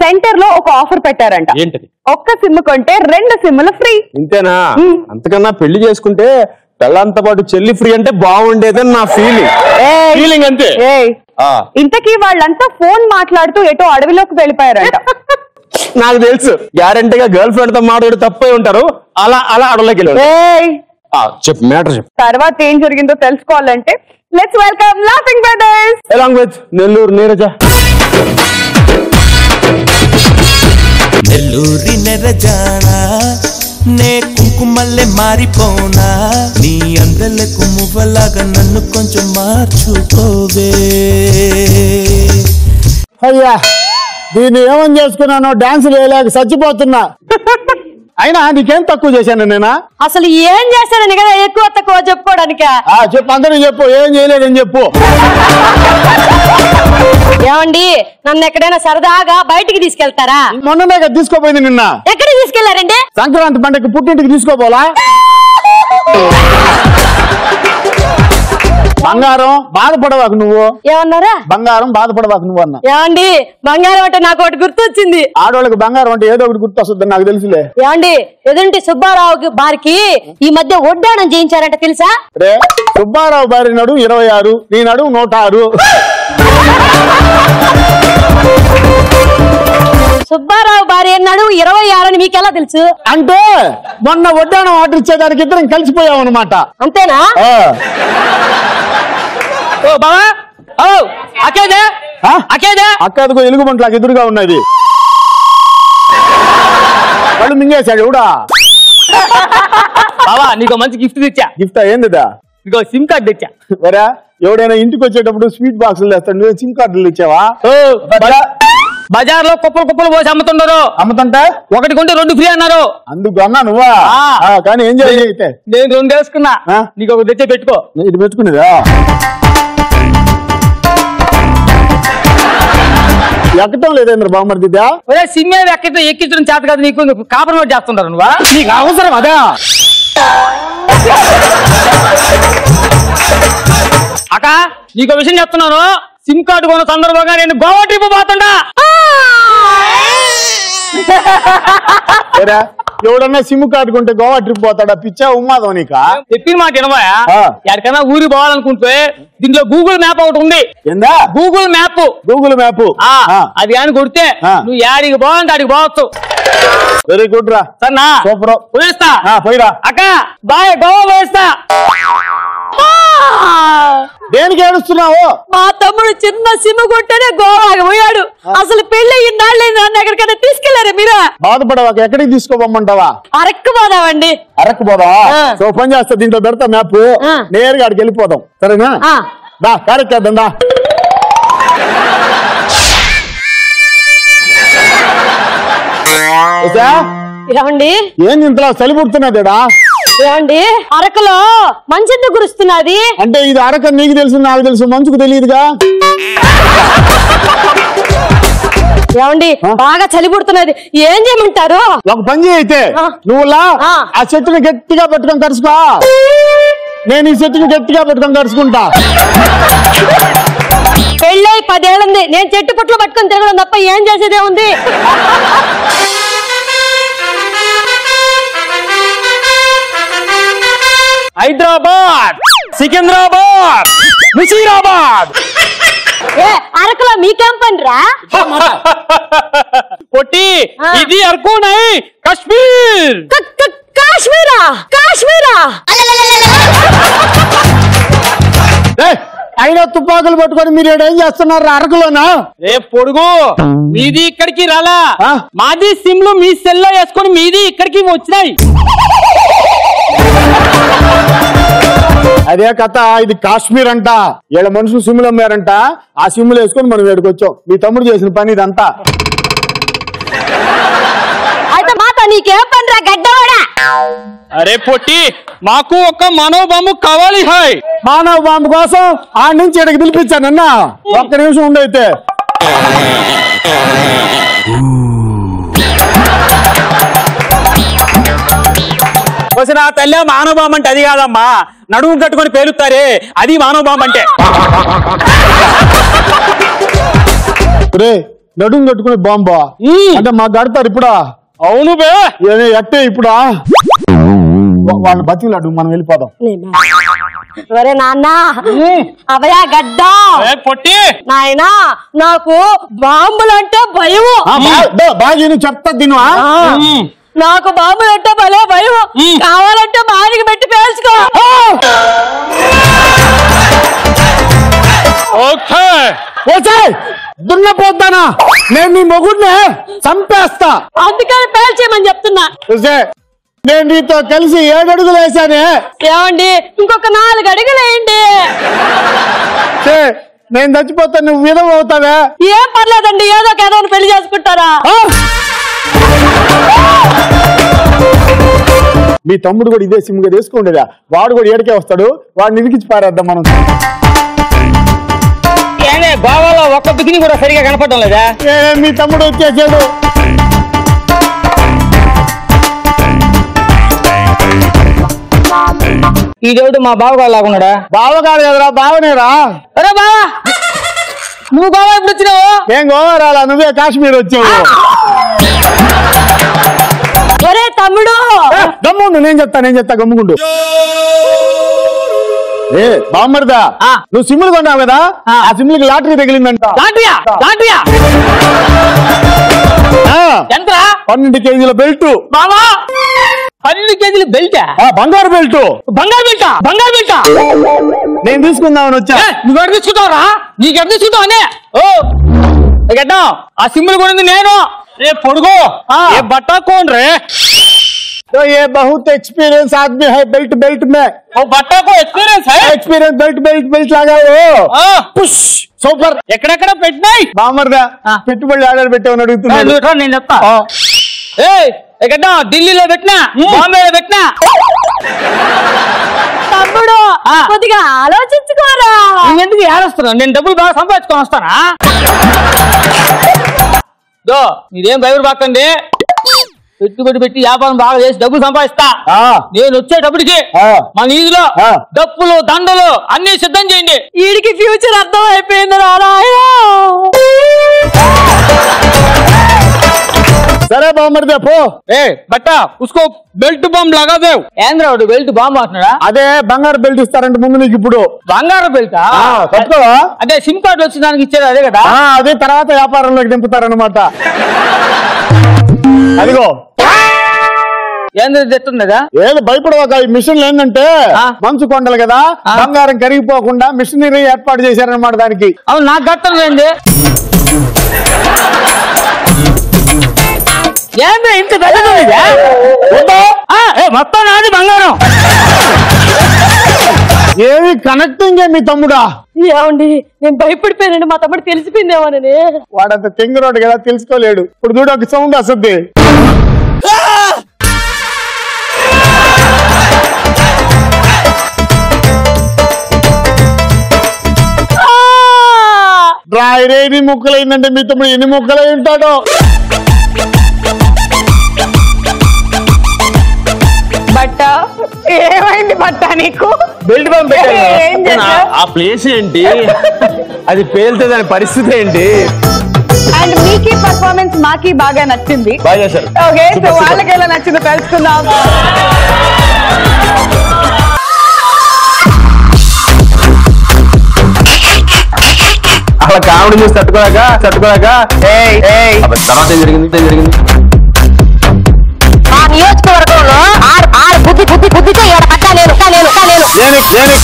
Centre లో ఒక offer పెట్టారంట. ఏంటది? ఒక్క సిమ్ కొంటే 2 సిమ్లు ఫ్రీ. ఇంతేనా? అంతకన్నా పెళ్లి చేసుకుంటే పెళ్ళంతా పాటు చెల్లి ఫ్రీ అంటే బాగుండేదని నా ఫీలింగ్ అంతే. ఇంతకీ వాళ్ళంతా ఫోన్ మాట్లాడుతూ ఎటో అడవిలోకి వెళ్ళిపోయారంట. నాకు తెలుసు, గ్యారంటీగా గర్ల్ ఫ్రెండ్ తో మాట్లాడి తప్పై ఉంటారు. అలా అడవిలోకి వెళ్ళారు. చెప్పు, మ్యాటర్ చెప్పు. తర్వాత ఏం జరిగిందో తెలుసుకోవాలంటే let's welcome laughing brothers along with Nellore Neeraja. నెల్లూరి నెరజానా నే కుంకుమల్లే మారిపోనా, నీ అందలకు మువ్వలాగా నన్ను కొంచెం మార్చుకోవే. అయ్యా, దీన్ని ఏమని చేసుకున్నాను, డాన్స్ వేయలేక చచ్చిపోతున్నా. అయినా నీకేం తక్కువ చేశాను నేనా? అసలు ఏం చేశానని కదా ఎక్కువ తక్కువ చెప్పుకోవడానికా? చెప్పు, అందరూ చెప్పు, ఏం చేయలేదని చెప్పు. ఏమండి, నన్ను ఎక్కడైనా సరదాగా బయటికి తీసుకెళ్తారా? మొన్ననే తీసుకోపోయింది. నిన్న ఎక్కడికి తీసుకెళ్లారండి? సంక్రాంతి పండుగకి పుట్టింటికి తీసుకోపోలా? బంగారం బాధపడవాకు నువ్వు. ఏమన్నారా? బంగారం బాధపడవాకు నువ్వు అన్నా. ఏమండి, బంగారం అంటే నాకు ఒకటి గుర్తొచ్చింది. ఆడవాళ్ళకి బంగారం అంటే ఏదో ఒకటి గుర్తొస్తుంది, నాకు తెలుసులే. ఏమండి, ఎదుంటి సుబ్బారావు బారికి ఈ మధ్య ఒడ్డాణం చేయించారంట తెలుసా? రే, సుబ్బారావు బారి నడుము 26, నీ నడుము 106. సుబ్బారావు భార్య నడుము 26 అని మీకెలా తెలుసు? అంటే మొన్న ఒడ్డాణం ఆర్డర్ ఇచ్చేదానికి ఇద్దరం కలిసిపోయాం అనమాట. అంతేనా? అక్కడికో ఎలుగుబంట్లకు ఎదురుగా ఉన్నది. వాళ్ళు మింగేశాడు ఎవడా? బావా, నీకు మంచి గిఫ్ట్ తెచ్చా. గిఫ్ట్ ఏందిదా? ఇగో సిమ్ కార్డు తెచ్చా. వరా, ఎవడైనా ఇంటికి వచ్చేటప్పుడు స్వీట్ బాక్సులు తెస్తాడు, నువ్వు సిమ్ కార్డులు ఇచ్చావా? బజార్ లో కుప్పలు పోసి అమ్ముతున్నారు. అమ్ముతుంటే 1 కొంటే 2 ఫ్రీ అన్నారు. అందుకు అన్నా నువ్వా? కానీ ఏం చేయాలి? నేను 2 వేసుకున్నా, నీకు ఒక తెచ్చే పెట్టుకో. ఇది పెట్టుకునేదా? ఎక్కటం లేదేంద్ర బామ్మర్దిదా? సిమ్ ఎక్కించడం చేత కాదు నీకు, కాంప్రమైజ్ చేస్తుంటారు నువ్వా? నీకు అవసరం అదా? అక్క, నీకు విషయం చెప్తున్నాను. సిమ్ కార్డు కొన్న సందర్భంగా నేను గోవా ట్రిప్ పోతుండా. ఎవడన్నా సిమ్ కార్డు కొంటే గోవా ట్రిప్ పోతాడా? పిచ్చా ఉమ్మాదం నీక? చెప్పిన మాట వినవాయా? ఎక్కడికైనా ఊరికి పోవాలనుకుంటే దీంట్లో గూగుల్ మ్యాప్ ఒకటి ఉంది. ఏందా? Google map. అది కానీ కొడితే నువ్వు యాడికి పోవాలంటే అడిగి పోవచ్చు. వెరీ గుడ్ రా. సన్నా సూపర్. పోయిస్తా. పోయిరా అక్క, బాయ్. గోవా పోయిస్తా. దేనికి ఏడుస్తున్నావు? మా తమ్ముడు చిన్న సిమ్ కొట్టనే గోవాకి పోయాడు. అసలు పెళ్లి ఇన్నాళ్ళు నన్ను ఎక్కడికైనా తీసుకెళ్లారా మీరా? బాధపడవాక ఎక్కడికి తీసుకోమంటావా? అరకు పోదామండి. అరకు పోదావా? సో పని చేస్తా, దీంట్లో పెడతా మ్యాప్, నేరుగా అక్కడికి వెళ్ళిపోదాం. సరేనా? దా కార్యక్రమం దా. ఏమండి, ఏం ఇంతలా చలి పుడుతున్నదేడా? ఏమండి, అరకులో మంచెందుకు కురుస్తున్నది? అంటే ఇది అరక నీకు తెలుసు, నాకు తెలుసు, మంచుకు తెలియదుగా. ఏమండి, బాగా చలి పుడుతున్నది, ఏం చేయమంటారు? ఒక పని చేయి అయితే, నువ్వులా ఆ చెట్టుని గట్టిగా పట్టుకొని కరుసుకో, నేను ఈ చెట్టుని గట్టిగా పట్టుకొని కరుచుకుంటా. పెళ్ళై 10 ఏళ్ళుంది, నేను చెట్టు పుట్లు పట్టుకొని తిరగడం తప్ప ఏం చేసేదే ఉంది? హైదరాబాద్, సికింద్రాబాద్, ముషీరాబాద్. అరకులో మీకేం పని రా? పొట్టి, ఇది అరకు నై, కాశ్మీర్. కాశ్మీరా? కాశ్మీరా? అయినా తుపాకులు పట్టుకొని మీరు ఏం చేస్తున్నారు అరకులోనా? పొడుగు, మీది ఇక్కడికి రాలా, మాది సిమ్లు మీ సెల్లో వేసుకొని మీది ఇక్కడికి వచ్చినాయి. అదే కథ, ఇది కాశ్మీర్ అంట. 7 మనుషులు సిమ్లు అమ్మారంట, ఆ సిమ్లు వేసుకొని మనం వేడికి వచ్చాం. మీ తమ్ముడు చేసిన పని ఇదంతా. అయితే మాతో నీకేం పని రా గడ్డవాడా? అరే పొట్టి, మాకు ఒక మానవ బాంబు కావాలి. హాయ్, మానవ బాంబు కోసం ఆ నుంచి ఇక్కడికి పిలిపించానన్న. ఒక్క నిమిషం ఉండైతే. వచ్చిన తల్లి, మానవ బాంబు అంటే అది కాదమ్మా, నడుము కట్టుకొని పేలుతారే అది మానవ బాంబు అంటే. నడుము కట్టుకునే బాంబా అంటే మాకు కడతారు ఇప్పుడా? అవును బే ఎట్టే ఇప్పుడా? వాళ్ళ బతిలాడు మనం వెళ్ళిపోదాం. ఒరే నాన్న అవయా గడ్డ పొట్టి నాయనా నాకు బాంబులంటే భయము. బాగా చెప్తా తిను. నాకు బాంబులంటే భలే భయం. కావాలంటే మానికి పెట్టి పేల్చుకో. దున్నపోతానా నేను నీ మొగుడిని చంపేస్తా. అందుకని పేల్చేయమని చెప్తున్నా. నేను నీతో కలిసి 7 అడుగులు వేసానే. ఏమండి ఇంకొక 4 అడుగులు వేయండి. నేను చచ్చిపోతా నువ్వు విధవ అవుతావే. ఏం పర్లేదండి ఏదో ఏదో పెళ్లి చేసుకుంటారా? మీ తమ్ముడు కూడా ఇదే సిమ్గా వేసుకోండేదా? వాడు కూడా ఏడికే వస్తాడు. వాడిని ఇరికించి పారేద్దాం మనం. బావాలో ఒక్క బికిని కూడా సరిగా కనపడడం లేదా? మీ తమ్ముడు వచ్చేసాడు. ఈ దేవుడు మా బావగారు లాగున్నాడా? బావగారు కదరా బావనేరా. అరే బావా నువ్వు గోవా ఎప్పుడు వచ్చినావు? ఏం గోవా రాలా, నువ్వే కాశ్మీర్ వచ్చావు. ఒరే తమ్ముడు గమ్ముండు, నేను చెప్తా గమ్ముకుండు. ఏ బామ్మర్దా నువ్వు సిమ్ములు కొన్నావు కదా, ఆ సిమ్ములకి లాటరీ తగిలిందంట. 12 కేజీల బెల్ట్. 12 కేజీల బెల్ట్? బంగారు బెల్ట్. బంగారు బెల్ట్ నేను తీసుకుందామని వచ్చా. నువ్వు ఎక్కడ తీసుకుంటావురా? నీకెక్కడ తీసుకుంటావు అనే? గడ్డం ఆ సిమ్ములు కొనింది నేను. రే పొడుగు బట్టా కోన్ రే. तो ये बहुत एक्सपीरियंस आदमी है बेल्ट में. वो बट्टा को एक्सपीरियंस है. एक्सपीरियंस बेल्ट लगा वो पुश సూపర్. ఎక్కడెక్కడ పెట్టినాయి బామర్దా పెట్టుబడి ఆర్డర్ పెట్టామని అడుగుతున్నా. నేను చెప్తా. గడ్డం ఢిల్లీలో పెట్టినా, బాంబేలో పెట్టినా. తమ్ముడు కొద్దిగా ఆలోచించుకోరా. ఎందుకు ఏడుస్తున్నావు? నేను డబ్బులు బాగా సంపాదించుకొని వస్తానా? మీరేం భయపడకండి. పెట్టుబడి పెట్టి వ్యాపారం బాగా చేసి డబ్బులు సంపాదిస్తా. నేను వచ్చేటప్పటికి మన ఈదులో డప్పులు దండలు అన్ని సిద్ధం చేయండి. వీడికి ఫ్యూచర్ అర్థం అయిపోయింది నారాయణ. సరే బామ్మర్దే పో. బట్టా ఉస్కో బెల్ట్ బాంబ్ లాగా దేవ్. ఏంద్రాడు బెల్ట్ బాంబ్ అంటున్నాడా? అదే బంగారు బెల్ట్ ఇస్తారంటే ముందు నీకు ఇప్పుడు. బంగారు బెల్ట్ అదే సిమ్ కార్డు వచ్చి దానికి ఇచ్చేది అదే కదా? అదే తర్వాత వ్యాపారంలోకి దింపుతారనమాట. అదిగో ఏందా ఏది భయపడవక. ఈ మిషన్లు ఏంటంటే మంచు కొండలు కదా, బంగారం కరిగిపోకుండా మిషనరీ ఏర్పాటు చేశారనమాట దానికి. అవును నాకు గట్టం ఏంది? ఏంద్ర ఇంత మొత్తం నాది బంగారం. ఏమి కనెక్టింగ్ మీ తమ్ముడా? ఏమండి నేను భయపడిపోయానండి. మా తమ్ముడు తెలిసిపోయిందేమోనని. వాడంత తెంగరోడు కదా, తెలుసుకోలేడు. ఇప్పుడు చూడు ఒక సౌండ్ వస్తుంది. డ్రాయరే ఎన్ని ముక్కలైందంటే మీ తమ్ముడు ఎన్ని ముక్కలై ఉంటాడో. బట్ట ఏమైంది బట్ట నీకు? బెల్ట్ బాంబ్ ఆ ప్లేస్ ఏంటి? అది పేలితే దాని పరిస్థితి ఏంటి? అండ్ మీకి పర్ఫార్మెన్స్ మాకి బాగా నచ్చింది. బాగా చేశారు. ఓకే సో వాళ్ళకి ఎలా నచ్చిందో తెలుసుకుందాం. అలా కామెడీ చూసి తట్టుకోలేక తర్వాత ఏం జరిగింది? నియోజకవర్గంలో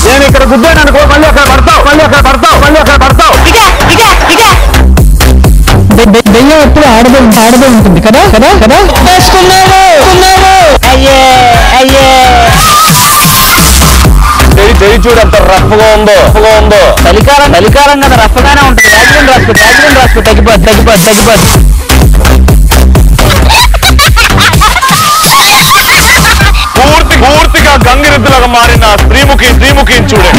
నేను ఇక్కడ గుద్దాను అనుకో, మళ్ళీ అక్కడ పడతావు. దెయ్యం ఎప్పుడు ఆడదే ఉంటుంది కదా. తెరి చూడు ఎంత రఫ్గా ఉందో. చలికాలం కదా రఫ్గానే ఉంటుంది. వ్యాజిలిన్ రాసుకో తగ్గిపోద్ది. పూర్తిగా గంగిరెద్దులాగా మారిన శ్రీముఖి చూడే.